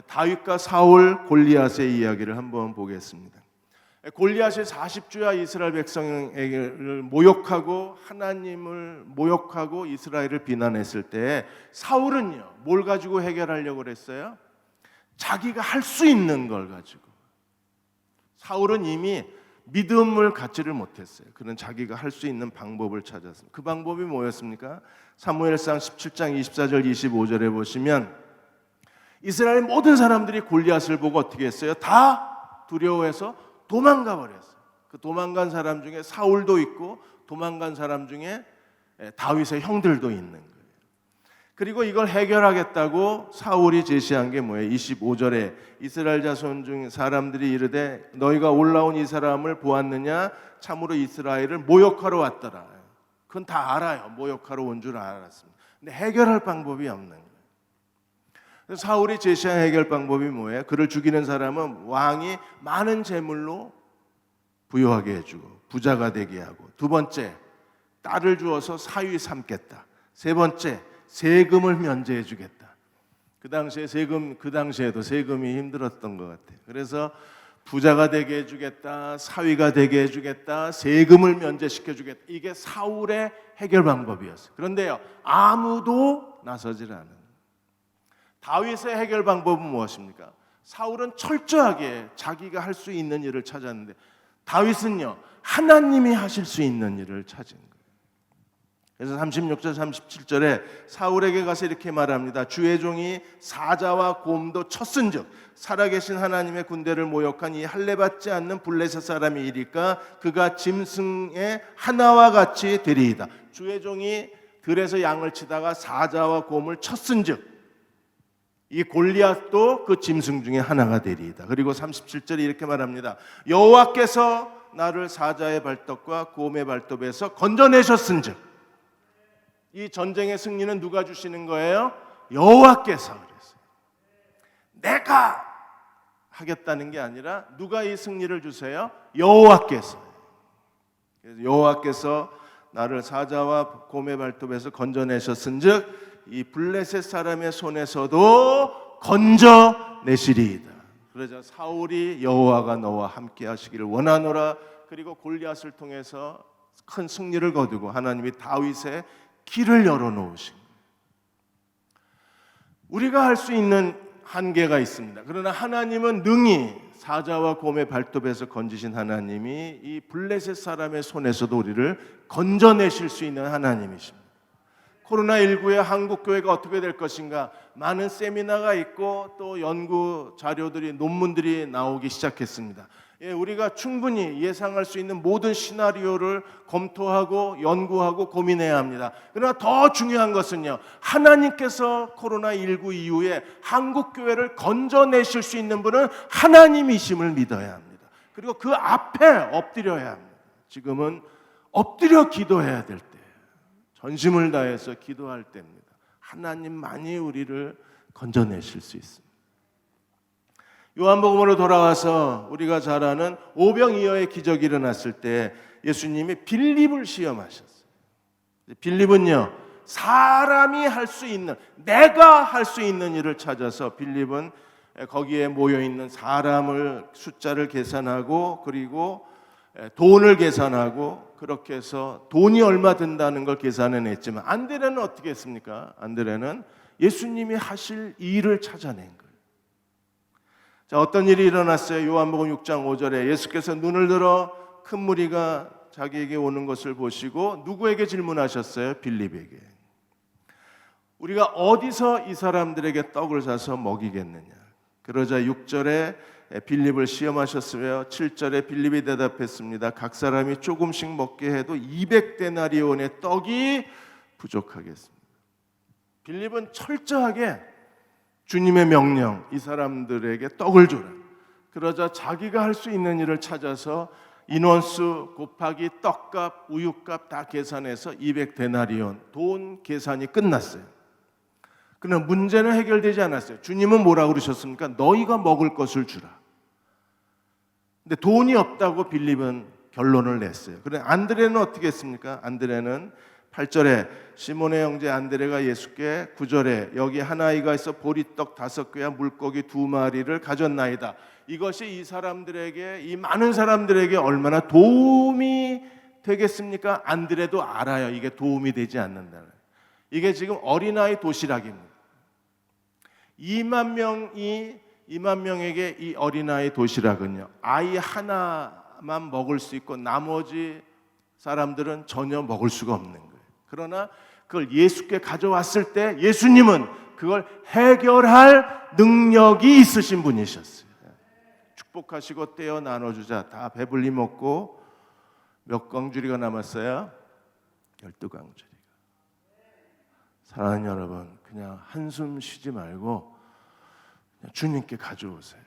다윗과 사울, 골리앗의 이야기를 한번 보겠습니다. 골리앗이 40주야 이스라엘 백성을 모욕하고 하나님을 모욕하고 이스라엘을 비난했을 때 사울은요, 뭘 가지고 해결하려고 그랬어요? 자기가 할 수 있는 걸 가지고. 사울은 이미 믿음을 갖지를 못했어요. 그는 자기가 할 수 있는 방법을 찾았습니다. 그 방법이 뭐였습니까? 사무엘상 17장 24절 25절에 보시면 이스라엘 모든 사람들이 골리앗을 보고 어떻게 했어요? 다 두려워해서 도망가 버렸어요. 그 도망간 사람 중에 사울도 있고 도망간 사람 중에 다윗의 형들도 있는 거예요. 그리고 이걸 해결하겠다고 사울이 제시한 게 뭐예요? 25절에 이스라엘 자손 중 사람들이 이르되 너희가 올라온 이 사람을 보았느냐? 참으로 이스라엘을 모욕하러 왔더라. 그건 다 알아요. 모욕하러 온 줄 알았습니다. 근데 해결할 방법이 없는 거예요. 사울이 제시한 해결 방법이 뭐예요? 그를 죽이는 사람은 왕이 많은 재물로 부유하게 해주고 부자가 되게 하고, 두 번째 딸을 주어서 사위 삼겠다. 세 번째 세금을 면제해 주겠다. 그 당시에도 세금이 힘들었던 것 같아요. 그래서 부자가 되게 해주겠다, 사위가 되게 해주겠다, 세금을 면제시켜 주겠다. 이게 사울의 해결 방법이었어요. 그런데요, 아무도 나서질 않아요. 다윗의 해결 방법은 무엇입니까? 사울은 철저하게 자기가 할 수 있는 일을 찾았는데 다윗은요, 하나님이 하실 수 있는 일을 찾은 거예요. 그래서 36절 37절에 사울에게 가서 이렇게 말합니다. 주의 종이 사자와 곰도 쳤은즉 살아계신 하나님의 군대를 모욕한 이 할례받지 않는 블레셋 사람이 이리까 그가 짐승의 하나와 같이 되리이다. 주의 종이 들에서 양을 치다가 사자와 곰을 쳤은즉 이 골리앗도 그 짐승 중에 하나가 되리이다. 그리고 37절에 이렇게 말합니다. 여호와께서 나를 사자의 발톱과 곰의 발톱에서 건져내셨은즉, 이 전쟁의 승리는 누가 주시는 거예요? 여호와께서. 그랬어요. 내가 하겠다는 게 아니라 누가 이 승리를 주세요? 여호와께서. 그래서 여호와께서 나를 사자와 곰의 발톱에서 건져내셨은즉 이 블레셋 사람의 손에서도 건져내시리이다. 그러자 사울이 여호와가 너와 함께 하시기를 원하노라. 그리고 골리앗을 통해서 큰 승리를 거두고 하나님이 다윗의 길을 열어놓으신 거예요. 우리가 할 수 있는 한계가 있습니다. 그러나 하나님은 능히 사자와 곰의 발톱에서 건지신 하나님이 이 블레셋 사람의 손에서도 우리를 건져내실 수 있는 하나님이십니다. 코로나19의 한국교회가 어떻게 될 것인가, 많은 세미나가 있고 또 연구 자료들이, 논문들이 나오기 시작했습니다. 우리가 충분히 예상할 수 있는 모든 시나리오를 검토하고 연구하고 고민해야 합니다. 그러나 더 중요한 것은요, 하나님께서 코로나19 이후에 한국교회를 건져내실 수 있는 분은 하나님이심을 믿어야 합니다. 그리고 그 앞에 엎드려야 합니다. 지금은 엎드려 기도해야 될 때, 전심을 다해서 기도할 때입니다. 하나님만이 우리를 건져내실 수 있습니다. 요한복음으로 돌아와서 우리가 잘 아는 오병이어의 기적이 일어났을 때 예수님이 빌립을 시험하셨어요. 빌립은요, 사람이 할 수 있는, 내가 할 수 있는 일을 찾아서 빌립은 거기에 모여있는 사람을 숫자를 계산하고 그리고 돈을 계산하고 그렇게 해서 돈이 얼마 든다는 걸 계산해냈지만 안드레는 어떻게 했습니까? 안드레는 예수님이 하실 일을 찾아낸 거예요. 자, 어떤 일이 일어났어요? 요한복음 6장 5절에 예수께서 눈을 들어 큰 무리가 자기에게 오는 것을 보시고 누구에게 질문하셨어요? 빌립에게. 우리가 어디서 이 사람들에게 떡을 사서 먹이겠느냐? 그러자 6절에 빌립을 시험하셨으며 7절에 빌립이 대답했습니다. 각 사람이 조금씩 먹게 해도 200데나리온의 떡이 부족하겠습니다. 빌립은 철저하게 주님의 명령, 이 사람들에게 떡을 주라. 그러자 자기가 할 수 있는 일을 찾아서 인원수 곱하기 떡값, 우유값 다 계산해서 200데나리온 돈 계산이 끝났어요. 그러나 문제는 해결되지 않았어요. 주님은 뭐라고 그러셨습니까? 너희가 먹을 것을 주라. 근데 돈이 없다고 빌립은 결론을 냈어요. 그런데 안드레는 어떻게 했습니까? 안드레는 8절에 시몬의 형제 안드레가 예수께 9절에 여기 한 아이가 있어 보리떡 5개와 물고기 2마리를 가졌나이다. 이것이 이 사람들에게, 이 많은 사람들에게 얼마나 도움이 되겠습니까? 안드레도 알아요. 이게 도움이 되지 않는다는. 이게 지금 어린아이 도시락입니다. 2만 명에게 이 어린아이 도시락은요, 아이 하나만 먹을 수 있고 나머지 사람들은 전혀 먹을 수가 없는 거예요. 그러나 그걸 예수께 가져왔을 때 예수님은 그걸 해결할 능력이 있으신 분이셨어요. 축복하시고 떼어 나눠주자. 다 배불리 먹고 몇 광주리가 남았어요? 12광주리가. 사랑하는 여러분, 그냥 한숨 쉬지 말고 그냥 주님께 가져오세요.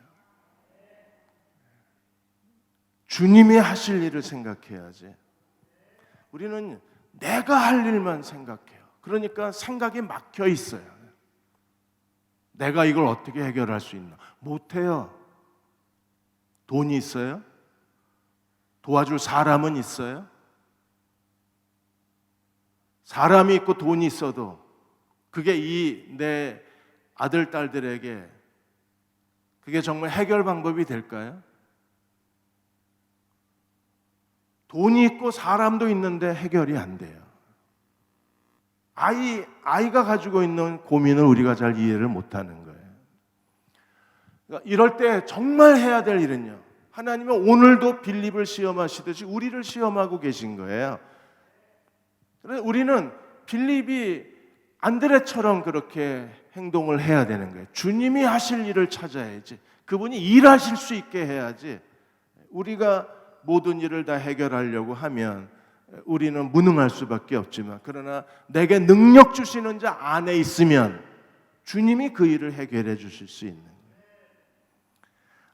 주님이 하실 일을 생각해야지. 우리는 내가 할 일만 생각해요. 그러니까 생각이 막혀 있어요. 내가 이걸 어떻게 해결할 수 있나? 못해요. 돈이 있어요? 도와줄 사람은 있어요? 사람이 있고 돈이 있어도 그게 이 내 아들, 딸들에게 그게 정말 해결 방법이 될까요? 돈이 있고 사람도 있는데 해결이 안 돼요. 아이가 가지고 있는 고민을 우리가 잘 이해를 못하는 거예요. 그러니까 이럴 때 정말 해야 될 일은요, 하나님은 오늘도 빌립을 시험하시듯이 우리를 시험하고 계신 거예요. 그래서 우리는 빌립이 안드레처럼 그렇게 행동을 해야 되는 거예요. 주님이 하실 일을 찾아야지. 그분이 일하실 수 있게 해야지. 우리가 모든 일을 다 해결하려고 하면 우리는 무능할 수밖에 없지만, 그러나 내게 능력 주시는 자 안에 있으면 주님이 그 일을 해결해 주실 수 있는 거예요.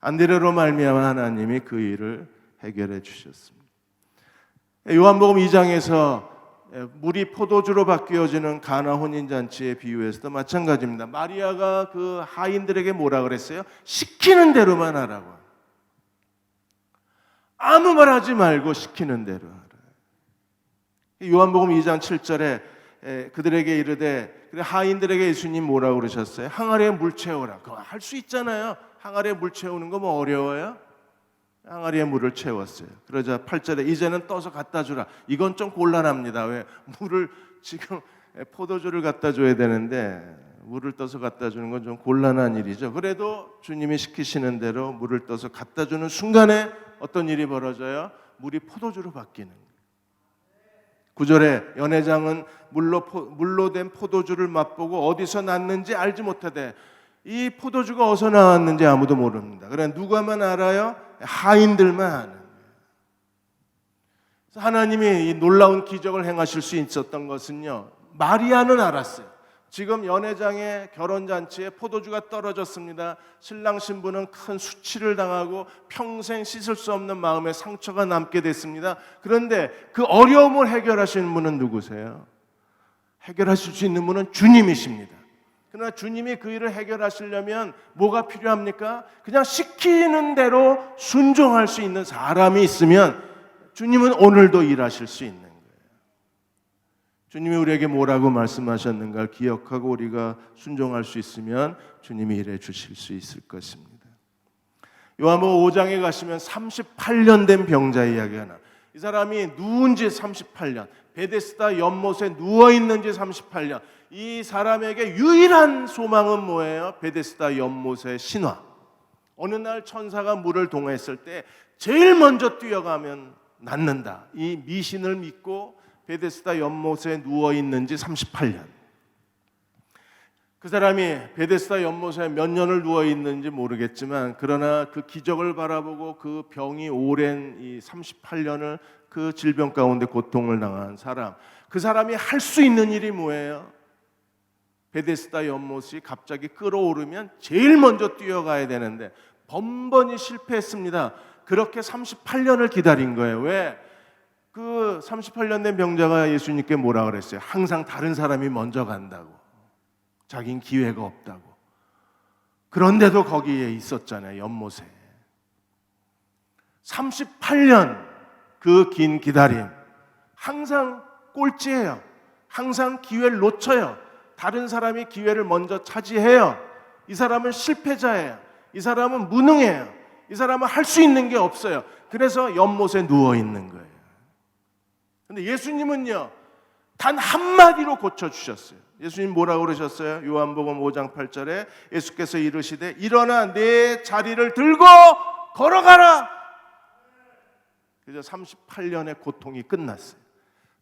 안드레로 말미암아 하나님이 그 일을 해결해 주셨습니다. 요한복음 2장에서 물이 포도주로 바뀌어지는 가나 혼인잔치의 비유에서도 마찬가지입니다. 마리아가 그 하인들에게 뭐라 그랬어요? 시키는 대로만 하라고. 아무 말 하지 말고 시키는 대로 하라. 요한복음 2장 7절에 그들에게 이르되, 하인들에게 예수님 뭐라고 그러셨어요? 항아리에 물 채워라. 그거 할 수 있잖아요. 항아리에 물 채우는 거 뭐 어려워요? 항아리에 물을 채웠어요. 그러자 8절에 이제는 떠서 갖다 주라. 이건 좀 곤란합니다. 왜? 물을 지금 포도주를 갖다 줘야 되는데 물을 떠서 갖다 주는 건 좀 곤란한 일이죠. 그래도 주님이 시키시는 대로 물을 떠서 갖다 주는 순간에 어떤 일이 벌어져요? 물이 포도주로 바뀌는 거예요. 9절에 연회장은 물로 된 포도주를 맛보고 어디서 났는지 알지 못하되, 이 포도주가 어디서 나왔는지 아무도 모릅니다. 그래 누가만 알아요? 하인들만 아는 거예요. 하나님이 이 놀라운 기적을 행하실 수 있었던 것은요, 마리아는 알았어요. 지금 연회장의 결혼잔치에 포도주가 떨어졌습니다. 신랑 신부는 큰 수치를 당하고 평생 씻을 수 없는 마음의 상처가 남게 됐습니다. 그런데 그 어려움을 해결하시는 분은 누구세요? 해결하실 수 있는 분은 주님이십니다. 그러나 주님이 그 일을 해결하시려면 뭐가 필요합니까? 그냥 시키는 대로 순종할 수 있는 사람이 있으면 주님은 오늘도 일하실 수 있는 거예요. 주님이 우리에게 뭐라고 말씀하셨는가를 기억하고 우리가 순종할 수 있으면 주님이 일해 주실 수 있을 것입니다. 요한복음 5장에 가시면 38년 된 병자 이야기가 나와요. 이 사람이 누운 지 38년, 베데스다 연못에 누워있는 지 38년. 이 사람에게 유일한 소망은 뭐예요? 베데스다 연못의 신화. 어느 날 천사가 물을 동했을 때 제일 먼저 뛰어가면 낫는다. 이 미신을 믿고 베데스다 연못에 누워있는 지 38년. 그 사람이 베데스다 연못에 몇 년을 누워있는지 모르겠지만, 그러나 그 기적을 바라보고 그 병이 오랜 이 38년을 그 질병 가운데 고통을 당한 사람, 그 사람이 할 수 있는 일이 뭐예요? 베데스다 연못이 갑자기 끓어오르면 제일 먼저 뛰어가야 되는데 번번이 실패했습니다. 그렇게 38년을 기다린 거예요. 왜? 그 38년 된 병자가 예수님께 뭐라 그랬어요? 항상 다른 사람이 먼저 간다고. 자긴 기회가 없다고. 그런데도 거기에 있었잖아요. 연못에. 38년 그 긴 기다림. 항상 꼴찌예요. 항상 기회를 놓쳐요. 다른 사람이 기회를 먼저 차지해요. 이 사람은 실패자예요. 이 사람은 무능해요. 이 사람은 할 수 있는 게 없어요. 그래서 연못에 누워 있는 거예요. 근데 예수님은요, 단 한마디로 고쳐주셨어요. 예수님 뭐라고 그러셨어요? 요한복음 5장 8절에 예수께서 이르시되 일어나 내 자리를 들고 걸어가라. 그래서 38년의 고통이 끝났어요.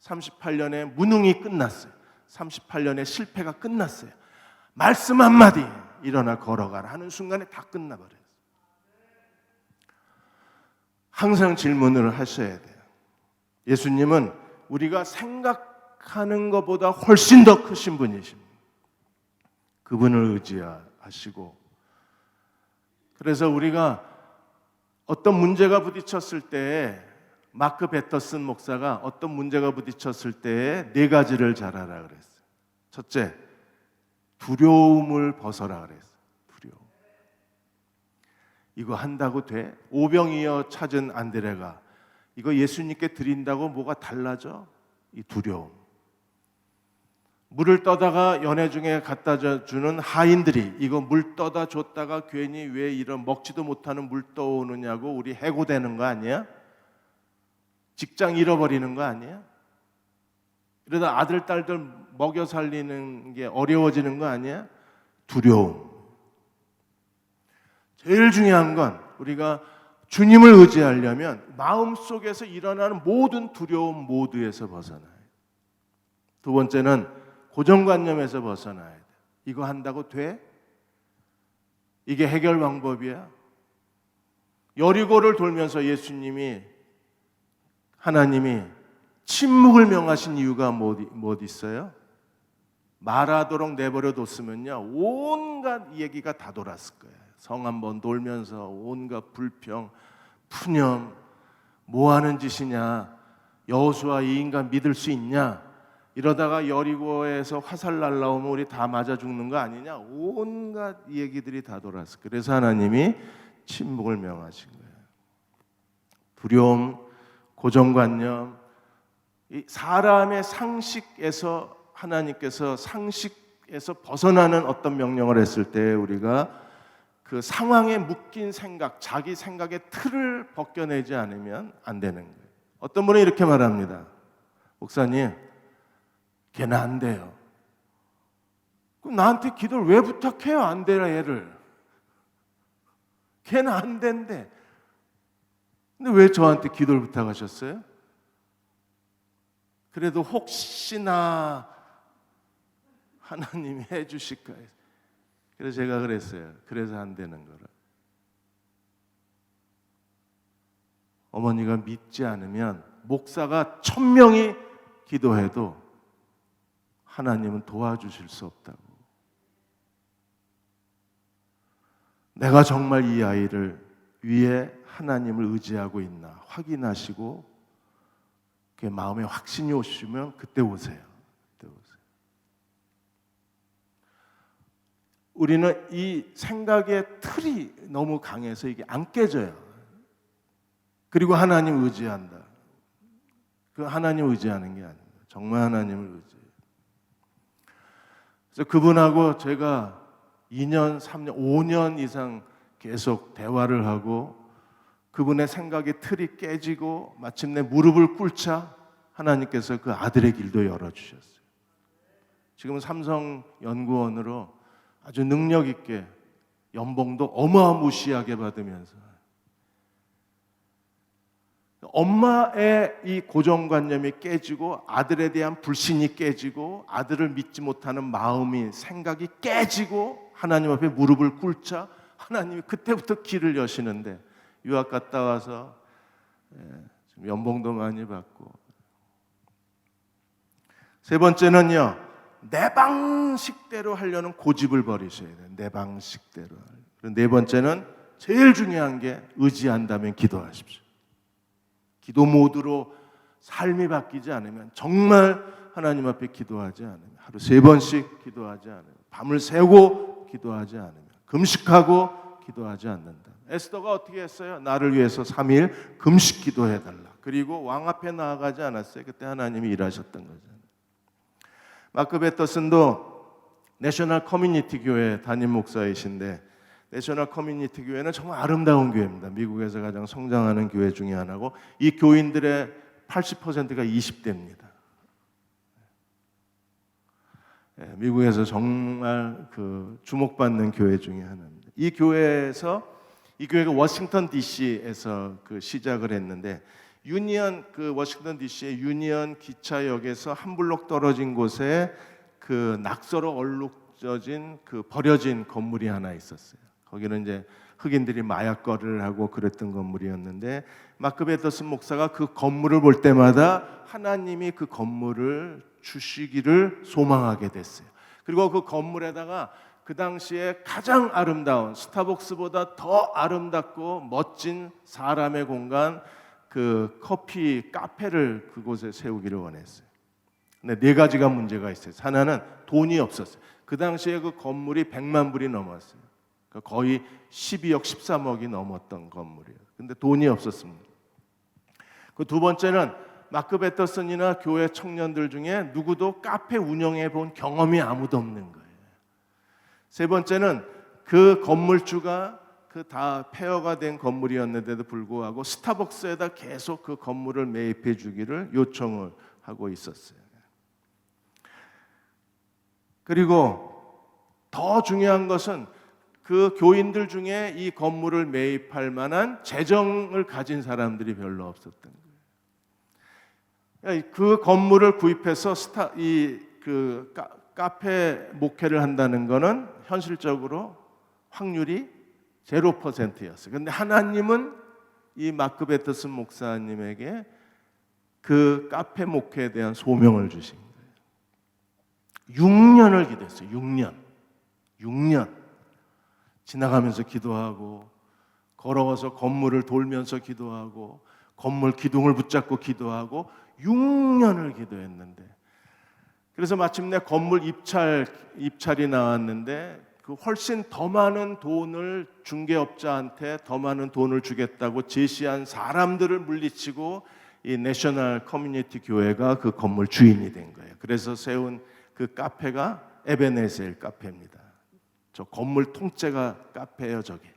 38년의 무능이 끝났어요. 38년의 실패가 끝났어요. 말씀 한마디, 일어나 걸어가라 하는 순간에 다 끝나버려요. 항상 질문을 하셔야 돼요. 예수님은 우리가 생각하는 것보다 훨씬 더 크신 분이십니다. 그분을 의지하시고, 그래서 우리가 어떤 문제가 부딪혔을 때, 마크 베터슨 목사가 어떤 문제가 부딪혔을 때 네 가지를 잘하라 그랬어요. 첫째, 두려움을 벗어라 그랬어요. 두려움. 이거 한다고 돼? 오병이어 찾은 안드레가 이거 예수님께 드린다고 뭐가 달라져? 이 두려움. 물을 떠다가 연회 중에 갖다 주는 하인들이 이거 물 떠다 줬다가 괜히 왜 이런 먹지도 못하는 물 떠오느냐고 우리 해고되는 거 아니야? 직장 잃어버리는 거 아니야? 이러다 아들, 딸들 먹여 살리는 게 어려워지는 거 아니야? 두려움. 제일 중요한 건 우리가 주님을 의지하려면 마음속에서 일어나는 모든 두려움 모두에서 벗어나야 돼요. 두 번째는 고정관념에서 벗어나야 돼요. 이거 한다고 돼? 이게 해결 방법이야? 여리고를 돌면서 하나님이 침묵을 명하신 이유가 뭐 있어요? 말하도록 내버려 뒀으면요 온갖 얘기가 다 돌았을 거예요. 성 한번 돌면서 온갖 불평, 푸념, 뭐 하는 짓이냐, 여호수아 이 인간 믿을 수 있냐, 이러다가 여리고에서 화살 날라오면 우리 다 맞아 죽는 거 아니냐, 온갖 얘기들이 다 돌았을 거예요. 그래서 하나님이 침묵을 명하신 거예요. 두려움, 고정관념, 이 사람의 상식에서 하나님께서 상식에서 벗어나는 어떤 명령을 했을 때 우리가 그 상황에 묶인 생각, 자기 생각의 틀을 벗겨내지 않으면 안 되는 거예요. 어떤 분은 이렇게 말합니다. 목사님, 걔는 안 돼요. 그럼 나한테 기도를 왜 부탁해요? 안 되라 얘를. 걔는 안 된대. 근데 왜 저한테 기도를 부탁하셨어요? 그래도 혹시나 하나님이 해주실까 해서. 그래서 제가 그랬어요. 그래서 안 되는 거라. 어머니가 믿지 않으면 목사가 1000명이 기도해도 하나님은 도와주실 수 없다고. 내가 정말 이 아이를 위해 하나님을 의지하고 있나 확인하시고 그 마음에 확신이 오시면 그때 오세요. 그때 오세요. 우리는 이 생각의 틀이 너무 강해서 이게 안 깨져요. 그리고 하나님 의지한다. 그 하나님 의지하는 게 아닙니다. 정말 하나님을 의지해요. 그래서 그분하고 제가 2년, 3년, 5년 이상 계속 대화를 하고 그분의 생각의 틀이 깨지고 마침내 무릎을 꿇자 하나님께서 그 아들의 길도 열어주셨어요. 지금은 삼성연구원으로 아주 능력 있게 연봉도 어마무시하게 받으면서 엄마의 이 고정관념이 깨지고 아들에 대한 불신이 깨지고 아들을 믿지 못하는 마음이 생각이 깨지고 하나님 앞에 무릎을 꿇자 하나님이 그때부터 길을 여시는데 유학 갔다 와서 지금 연봉도 많이 받고 세 번째는요 내 방식대로 하려는 고집을 버리셔야 돼요. 내 방식대로. 그리고 네 번째는 제일 중요한 게 의지한다면 기도하십시오. 기도 모드로 삶이 바뀌지 않으면 정말 하나님 앞에 기도하지 않으면 하루 3번씩 기도하지 않으면 밤을 새고 기도하지 않으면 금식하고 기도하지 않는다. 에스더가 어떻게 했어요? 나를 위해서 3일 금식 기도해달라. 그리고 왕 앞에 나아가지 않았어요. 그때 하나님이 일하셨던 거죠. 마크 베터슨도 내셔널 커뮤니티 교회 담임 목사이신데, 내셔널 커뮤니티 교회는 정말 아름다운 교회입니다. 미국에서 가장 성장하는 교회 중에 하나고, 이 교인들의 80%가 20대입니다. 미국에서 정말 주목받는 교회 중에 하나입니다. 이 교회가 워싱턴 DC에서 시작을 했는데, 워싱턴 DC의 유니언 기차역에서 한 블록 떨어진 곳에 낙서로 얼룩져진 버려진 건물이 하나 있었어요. 거기는 이제 흑인들이 마약 거래를 하고 그랬던 건물이었는데, 마크 베터슨 목사가 그 건물을 볼 때마다 하나님이 그 건물을 주시기를 소망하게 됐어요. 그리고 그 건물에다가 그 당시에 가장 아름다운, 스타벅스보다 더 아름답고 멋진 사람의 공간, 커피 카페를 그곳에 세우기를 원했어요. 근데 4가지가 문제가 있어요. 하나는 돈이 없었어요. 그 당시에 그 건물이 100만 불이 넘었어요. 그러니까 거의 12억, 13억이 넘었던 건물이에요. 근데 돈이 없었습니다. 그 두 번째는 마크 베터슨이나 교회 청년들 중에 누구도 카페 운영해 본 경험이 아무도 없는 거예요. 세 번째는 그 건물주가 다 폐허가 된 건물이었는데도 불구하고 스타벅스에다 계속 그 건물을 매입해 주기를 요청을 하고 있었어요. 그리고 더 중요한 것은 그 교인들 중에 이 건물을 매입할 만한 재정을 가진 사람들이 별로 없었던 거예요. 그 건물을 구입해서 카페 목회를 한다는 것은 현실적으로 확률이 0%였어요. 그런데 하나님은 이 마크 베터슨 목사님에게 그 카페 목회에 대한 소명을 주신 거예요. 6년을 기도했어요. 6년 지나가면서 기도하고, 걸어와서 건물을 돌면서 기도하고, 건물 기둥을 붙잡고 기도하고 6년을 기도했는데, 그래서 마침내 건물 입찰이 나왔는데 훨씬 더 많은 돈을, 중개업자한테 더 많은 돈을 주겠다고 제시한 사람들을 물리치고 이 내셔널 커뮤니티 교회가 그 건물 주인이 된 거예요. 그래서 세운 그 카페가 에베네셀 카페입니다. 저 건물 통째가 카페예요. 저게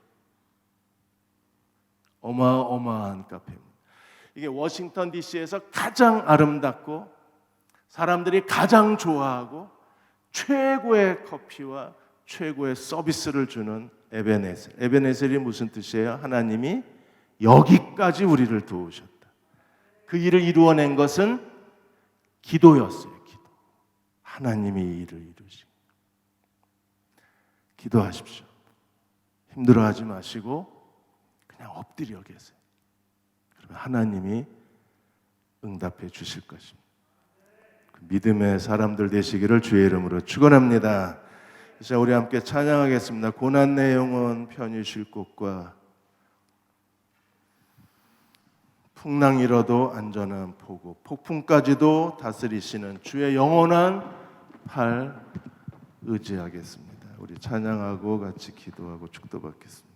어마어마한 카페입니다. 이게 워싱턴 DC에서 가장 아름답고 사람들이 가장 좋아하고 최고의 커피와 최고의 서비스를 주는 에베네셀. 에베네셀이 무슨 뜻이에요? 하나님이 여기까지 우리를 도우셨다. 그 일을 이루어낸 것은 기도였어요. 기도. 하나님이 이 일을 이루신. 기도하십시오. 힘들어하지 마시고 그냥 엎드려 계세요. 그러면 하나님이 응답해 주실 것입니다. 그 믿음의 사람들 되시기를 주의 이름으로 축원합니다. 이제 우리 함께 찬양하겠습니다. 고난 내 영혼 편히 쉴 곳과 풍랑 일어도 안전한 포구, 폭풍까지도 다스리시는 주의 영원한 팔 의지하겠습니다. 우리 찬양하고 같이 기도하고 축도받겠습니다.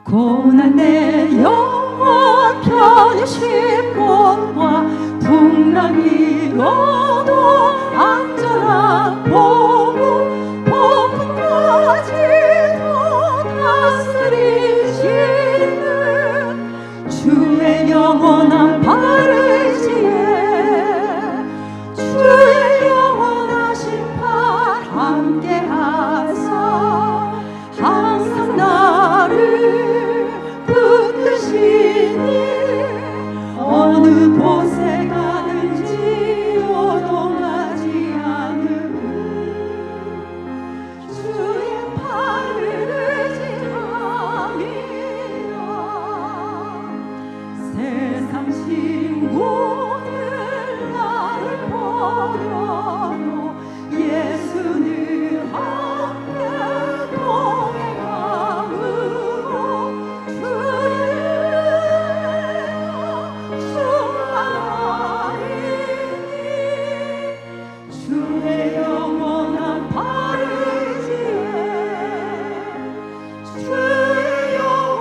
고난 내 영혼 편히 쉴 곳과 풍랑이 일어도 안전한 포구, 폭풍까지도 다스리시는 주의 영원한 발의지에 주의 영원하신 팔 함께하사 항상 나를 붙드시니 어느 곳에 가든지 요동하지 않는 주의 팔을 의지함이라. 세상 친구들 나를 버려도 예수는 함께 동행함으로 주의 충만하리니 주의 영원한 발의지에 주의 영원한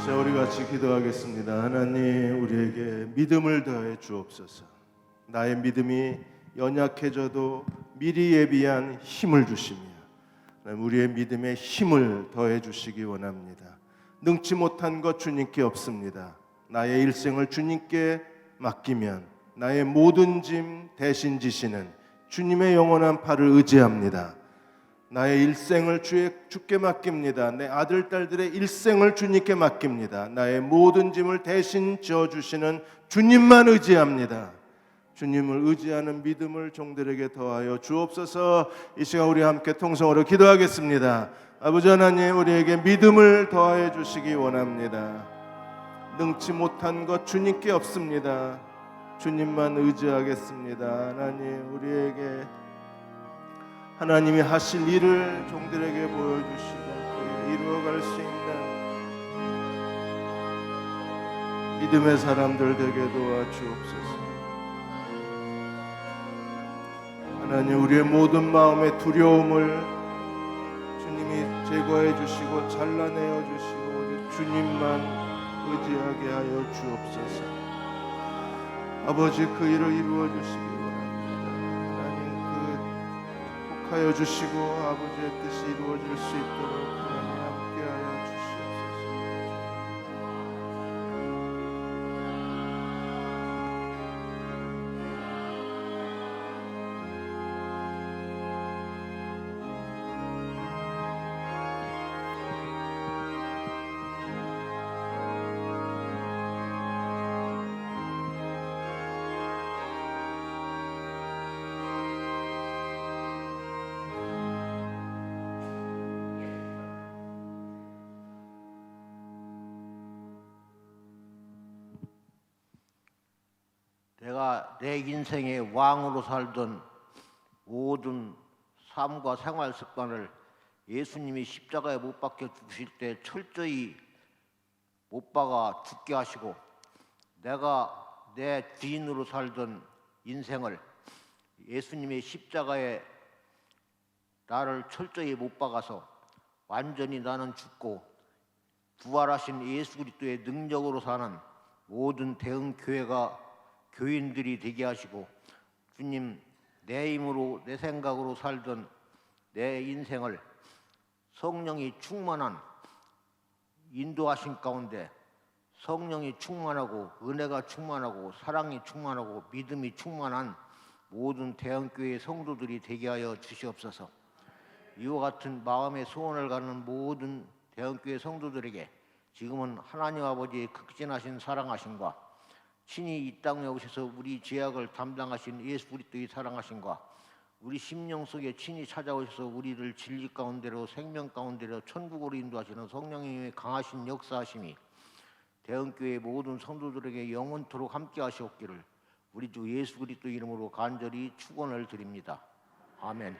자, 우리 같이 기도하겠습니다. 하나님, 우리에게 믿음을 더해 주옵소서. 나의 믿음이 연약해져도 미리 예비한 힘을 주시며 우리의 믿음에 힘을 더해 주시기 원합니다. 능치 못한 것 주님께 없습니다. 나의 일생을 주님께 맡기면 나의 모든 짐 대신 지시는 주님의 영원한 팔을 의지합니다. 나의 일생을 주께 맡깁니다. 내 아들 딸들의 일생을 주님께 맡깁니다. 나의 모든 짐을 대신 져주시는 주님만 의지합니다. 주님을 의지하는 믿음을 종들에게 더하여 주옵소서. 이 시간 우리 함께 통성으로 기도하겠습니다. 아버지 하나님, 우리에게 믿음을 더하여 주시기 원합니다. 능치 못한 것 주님께 없습니다. 주님만 의지하겠습니다. 하나님, 우리에게 하나님이 하실 일을 종들에게 보여주시고 그 이루어갈 수 있는 믿음의 사람들 되게 도와주옵소서. 하나님, 우리의 모든 마음의 두려움을 주님이 제거해 주시고 잘라내어 주시고 주님만 의지하게 하여 주옵소서. 아버지, 그 일을 이루어 주시기 원합니다. 하나님, 하여 주시고 아버지의 뜻이 이루어질 수 있도록 하나님 함께하여 주시옵소서. 내가 내 인생의 왕으로 살던 모든 삶과 생활 습관을 예수님이 십자가에 못 박혀 죽으실 때 철저히 못 박아 죽게 하시고, 내가 내 주인으로 살던 인생을 예수님의 십자가에 나를 철저히 못 박아서 완전히 나는 죽고 부활하신 예수 그리스도의 능력으로 사는 모든 대흥교회가 교인들이 되게 하시고, 주님, 내 힘으로 내 생각으로 살던 내 인생을 성령이 충만한 인도하신 가운데 성령이 충만하고 은혜가 충만하고 사랑이 충만하고 믿음이 충만한 모든 대형교회 성도들이 되게 하여 주시옵소서. 이와 같은 마음의 소원을 갖는 모든 대형교회 성도들에게 지금은 하나님 아버지의 극진하신 사랑하심과 친히 이 땅에 오셔서 우리 죄악을 담당하신 예수 그리스도의 사랑하심과 우리 심령 속에 친히 찾아오셔서 우리를 진리 가운데로 생명 가운데로 천국으로 인도하시는 성령님의 강하신 역사하심이 대흥교회 모든 성도들에게 영원토록 함께 하시옵기를 우리 주 예수 그리스도 이름으로 간절히 축원을 드립니다. 아멘.